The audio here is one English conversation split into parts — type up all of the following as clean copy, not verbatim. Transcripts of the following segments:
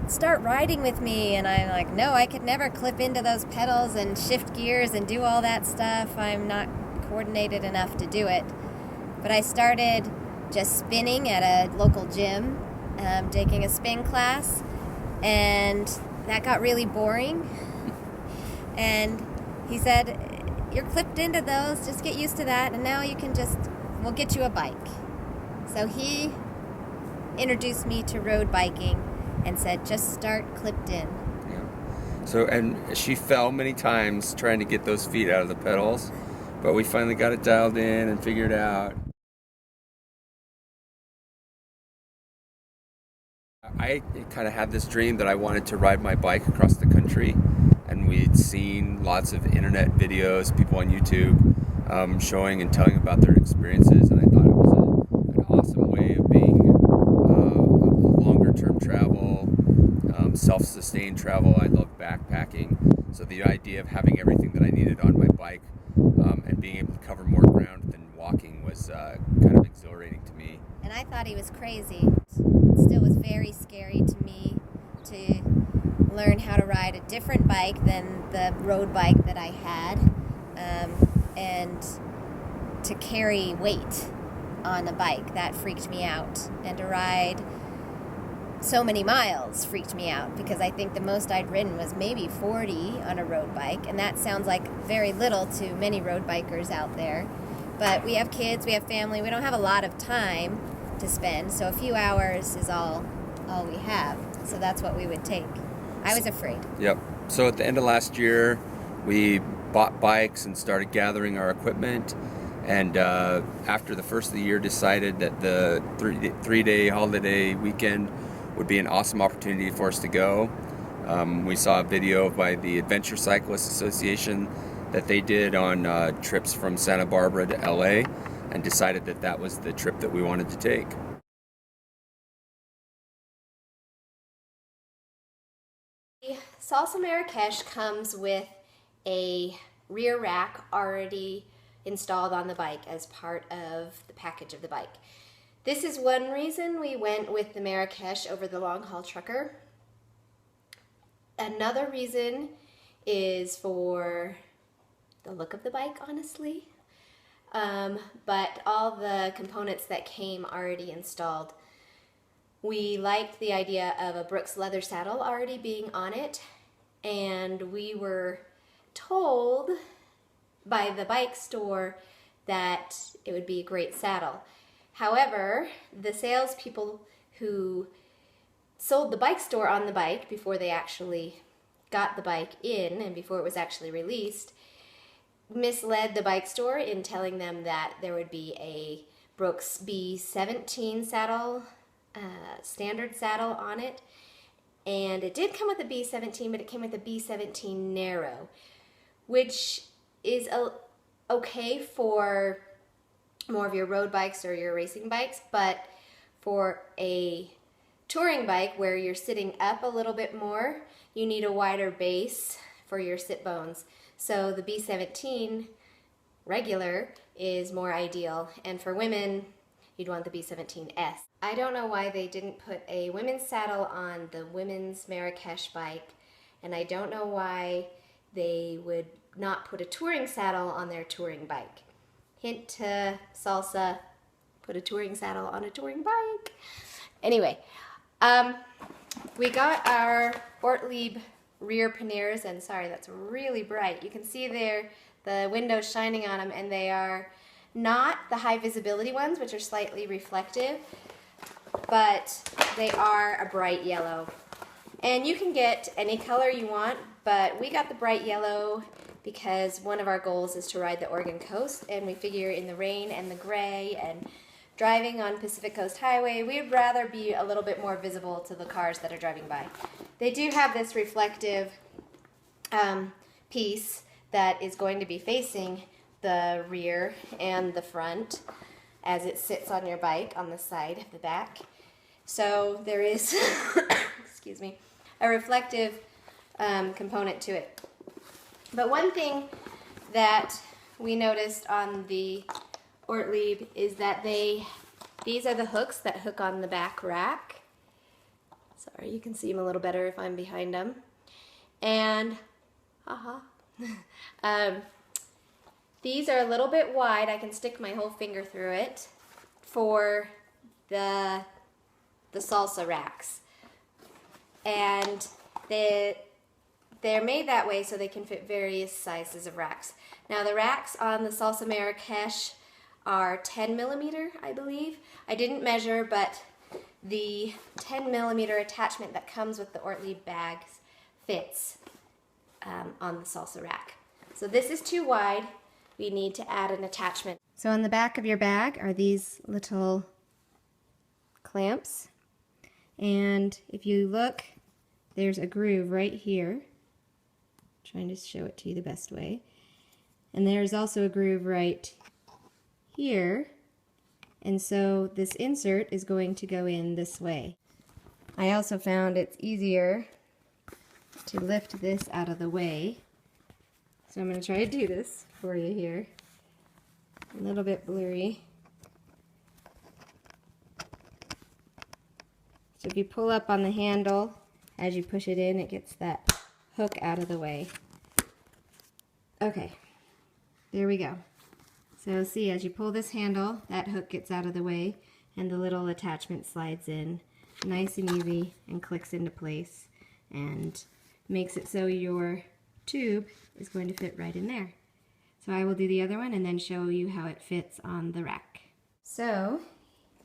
start riding with me. And I'm like, no, I could never clip into those pedals and shift gears and do all that stuff. I'm not coordinated enough to do it. But I started just spinning at a local gym, taking a spin class, and that got really boring. And he said, you're clipped into those, just get used to that, and now we'll get you a bike. So he introduced me to road biking and said, just start clipped in. Yeah. So, and she fell many times trying to get those feet out of the pedals, but we finally got it dialed in and figured out. I kind of had this dream that I wanted to ride my bike across the country, and we'd seen lots of internet videos, people on YouTube showing and telling about their experiences, and I thought it was an awesome way of being longer term travel, self-sustained travel. I love backpacking, so the idea of having everything that I needed on my bike and being able to cover more ground than walking was kind of exhilarating to me. And I thought he was crazy. It still was very scary to me to learn how to ride a different bike than the road bike that I had, and to carry weight on a bike. That freaked me out. And to ride so many miles freaked me out, because I think the most I'd ridden was maybe 40 on a road bike, and that sounds like very little to many road bikers out there. But we have kids, we have family, we don't have a lot of time to spend, so a few hours is all we have. So that's what we would take. I was afraid. Yep. So at the end of last year, we bought bikes and started gathering our equipment, and after the first of the year decided that the three-day holiday weekend would be an awesome opportunity for us to go. We saw a video by the Adventure Cyclists Association that they did on trips from Santa Barbara to LA, and decided that that was the trip that we wanted to take. Salsa Marrakesh comes with a rear rack already installed on the bike as part of the package of the bike. This is one reason we went with the Marrakesh over the long haul trucker. Another reason is for the look of the bike, honestly. But all the components that came already installed. We liked the idea of a Brooks leather saddle already being on it, and we were told by the bike store that it would be a great saddle. However, the salespeople who sold the bike store on the bike before they actually got the bike in and before it was actually released misled the bike store in telling them that there would be a Brooks B17 saddle, standard saddle on it. And it did come with a B17, but it came with a B17 Narrow, which is okay for more of your road bikes or your racing bikes, but for a touring bike where you're sitting up a little bit more, you need a wider base for your sit bones. So the B17 regular is more ideal, and for women, you'd want the B17S. I don't know why they didn't put a women's saddle on the women's Marrakesh bike, and I don't know why they would not put a touring saddle on their touring bike. Hint to Salsa, put a touring saddle on a touring bike. Anyway, we got our Ortlieb rear panniers, and sorry, that's really bright. You can see there the windows shining on them, and they are not the high visibility ones, which are slightly reflective, but they are a bright yellow. And you can get any color you want, but we got the bright yellow because one of our goals is to ride the Oregon coast, and we figure in the rain and the gray and driving on Pacific Coast Highway, we'd rather be a little bit more visible to the cars that are driving by. They do have this reflective piece that is going to be facing the rear and the front as it sits on your bike on the side of the back. So there is, excuse me, a reflective component to it. But one thing that we noticed on the Ortlieb is that these are the hooks that hook on the back rack, Sorry, you can see them a little better if I'm behind them. And, these are a little bit wide. I can stick my whole finger through it for the salsa racks. And they're made that way so they can fit various sizes of racks. Now the racks on the Salsa Marrakesh are 10 millimeter, I believe. I didn't measure, but the 10 millimeter attachment that comes with the Ortlieb bags fits on the salsa rack. So this is too wide. We need to add an attachment. So on the back of your bag are these little clamps. And if you look, there's a groove right here. I'm trying to show it to you the best way. And there's also a groove right here. And so this insert is going to go in this way. I also found it's easier to lift this out of the way. So I'm going to try to do this for you here. A little bit blurry. So if you pull up on the handle, as you push it in, it gets that hook out of the way. Okay, there we go. So see, as you pull this handle, that hook gets out of the way and the little attachment slides in nice and easy and clicks into place and makes it so your tube is going to fit right in there. So I will do the other one and then show you how it fits on the rack. So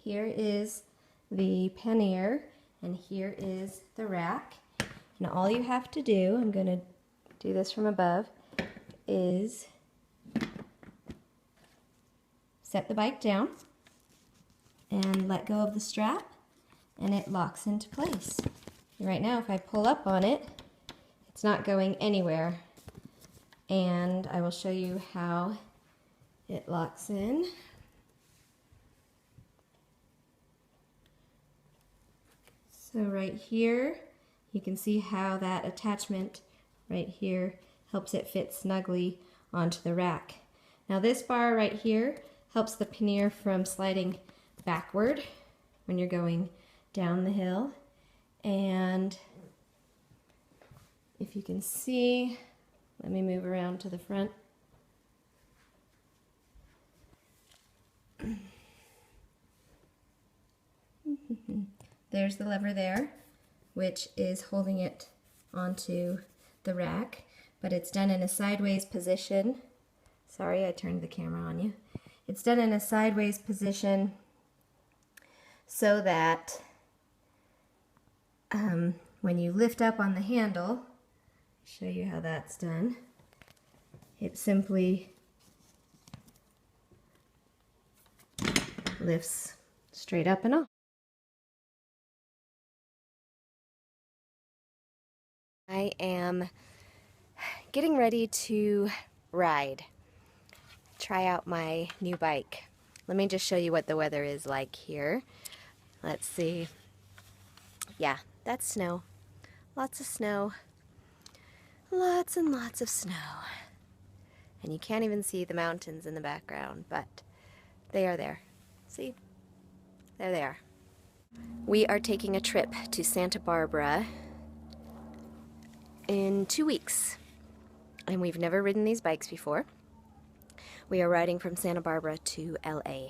here is the pannier and here is the rack. And all you have to do, I'm going to do this from above, is set the bike down and let go of the strap and it locks into place. Right now if I pull up on it, it's not going anywhere. And I will show you how it locks in. So right here, you can see how that attachment right here helps it fit snugly onto the rack. Now this bar right here helps the pannier from sliding backward when you're going down the hill. And if you can see, let me move around to the front. There's the lever there, which is holding it onto the rack, but it's done in a sideways position. Sorry, I turned the camera on you. It's done in a sideways position so that when you lift up on the handle, show you how that's done, it simply lifts straight up and off. I am getting ready to ride, try out my new bike. Let me just show you what the weather is like here. Let's see. Yeah, that's snow. Lots of snow. Lots and lots of snow. And you can't even see the mountains in the background, but they are there. See? There they are. We are taking a trip to Santa Barbara in 2 weeks. And we've never ridden these bikes before. We are riding from Santa Barbara to LA.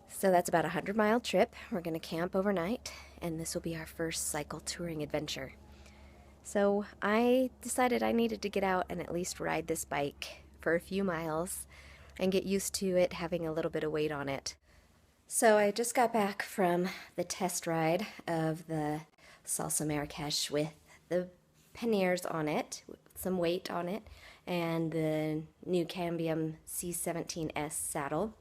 So that's about a 100-mile trip. We're going to camp overnight, and this will be our first cycle touring adventure. So I decided I needed to get out and at least ride this bike for a few miles and get used to it having a little bit of weight on it. So I just got back from the test ride of the Salsa Marrakesh with the panniers on it, with some weight on it, and the new Cambium C17S saddle.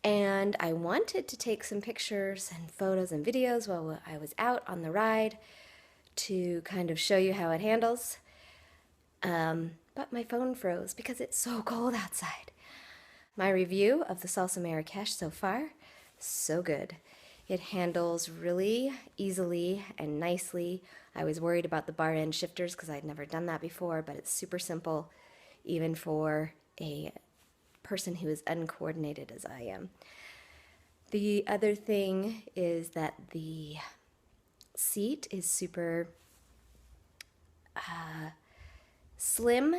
And I wanted to take some pictures and photos and videos while I was out on the ride to kind of show you how it handles. But my phone froze because it's so cold outside. My review of the Salsa Marrakesh so far, so good. It handles really easily and nicely. I was worried about the bar end shifters because I'd never done that before, but it's super simple, even for a person who is uncoordinated as I am. The other thing is that the seat is super slim,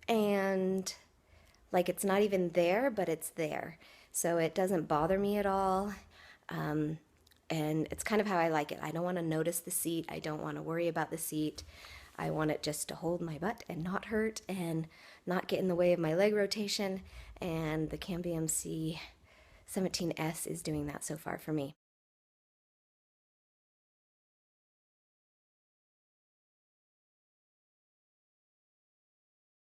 and like it's not even there, but it's there. So it doesn't bother me at all. And it's kind of how I like it. I don't want to notice the seat. I don't want to worry about the seat. I want it just to hold my butt and not hurt and not get in the way of my leg rotation. And the Cam BMC 17S is doing that so far for me.